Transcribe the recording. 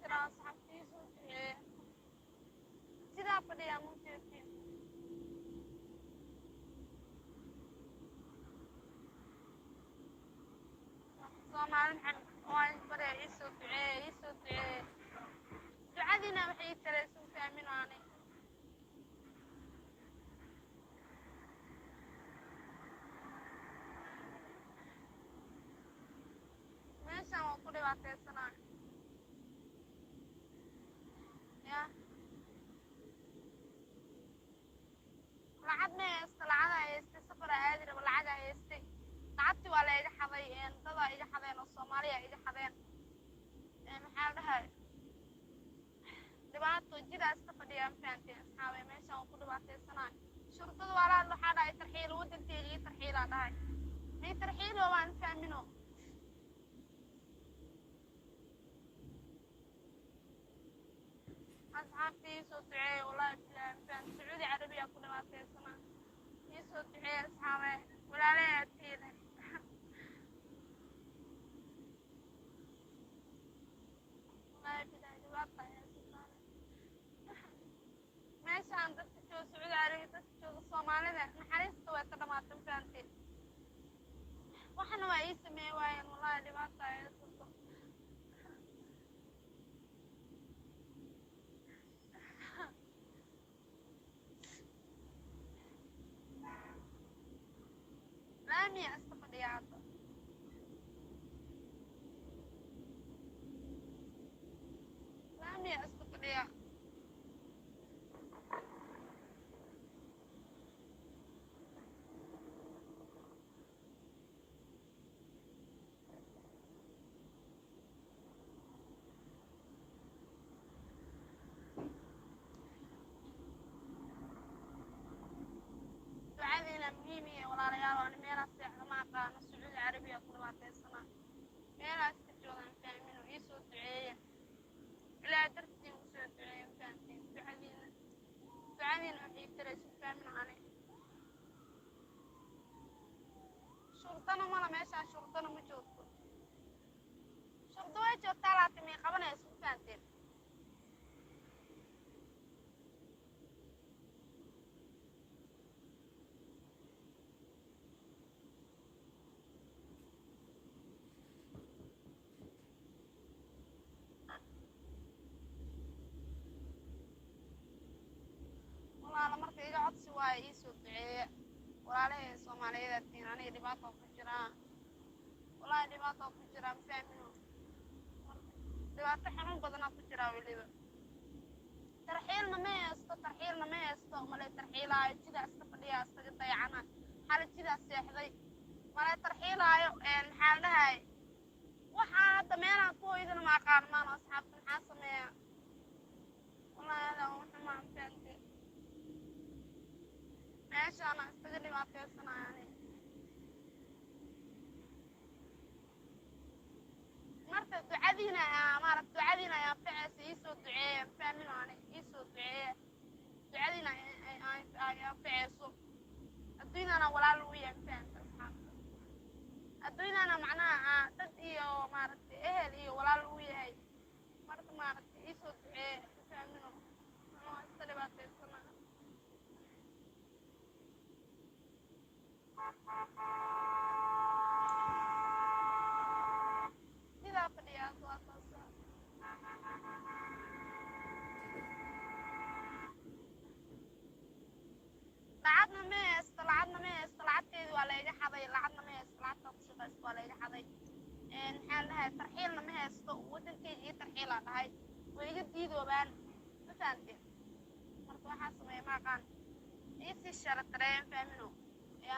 jiraa saxabtiisu duceeye sidaa fadhiyaa muujeedin soomaali maxamed waa isbaree iisoo duceeye ducadiina waxay ii taraysan fahmin aanay meeshaan waa ku dhibaataysanaa ya lacag ma haysto lacag haystay safar aadi raba lacag haystay lacagtii waa la iga xaday dadaa iga xadeen oo soomaaliya iga xadeen maxaa dhahay dhibaato jidaas ka fadhiyaa mafahanteen asxaabay meeshaan waa ku dhibaataysanaa shurtada waa la waxaa dhahay tarxiil wadankeega ii tarxiilaa dhahay ii tarxiilo waan fahmino asxaabtii iisoo duceeye wallaahi bilaahi mafahant sacuudi carabiya ku dhibaataysana iisoo duceeye asxaabe walaalayaa tiile wallaahi bilaahi dhibaata ayaa sisaale meeshaan dadka jooga sacuudi carabiya dadka jooga soomaalida naxariista way ka dhamaatay mafahanteen waxna waa ii sameeye waayeen wallaahi dhibaata ayaa sirto laamiya iska fadhiya hadda laamiya iska fadhiya ducadiina muhiim iyo walaalayaal waana meelaas seexda ma aqaano sacuudi carabiya ku dhibaataysana meelaas ka joogaan fahmino iisoo duceeya ilaa dartiin usoo duceeya mafahanteen ducadiina waxay taraysan fahmin ane shurtana mala meeshaan shurtana ma joogto shurdo way joogtaa laakiin may qabanayso mafahanteen walaala marka iga codsi waayo iisoo duceeye walaalahay soomaaliyeed tiin aniga dhibaato ku jiraa wallaahi dhibaato ku jiraa mafahmino dhibaato xanuun badanaa ku jiraa weliba tarxiilna ma haysto malay tarxiilaayo jidaa iska fadhiyaa iskaga dayacana xala jidaa seexday malay tarxiilaayo maxaa la dhahay waxaa hadda meelaan ku hoydana ma aqaan maano asxaabta maxaa sameeya wallaahi adaa waxumaa mafahante meeshaana iskaga dhibaataysanayani marka ducadiina ducadiina ayaa anfacaysa iisoo duceeya mafahmino ani iisoo duceeya ducadiina ay anfacayso adduunyana walaal ugu yahay mafahanta asxaabta adduunyana macnaha dad iyo maaragtay ehel iyo walaal ugu yahay marka maaragtay iisoo duceeya mafahmino waa iska dhibaataysana sidaa fadhiyaa waa taasa lacagna ma haysto lacagteedi waa layga xaday lacagna ma haysto lacagtaa ku shaqaysto waa layga xaday maxaa la dhahay tarxiilna ma haysto wadankeyga ii tarxiilaa dhahay way iga diidoobaan ma fahanteen marka waxaa sameeya ma aqaan iisii sharatareeyan fahmino ya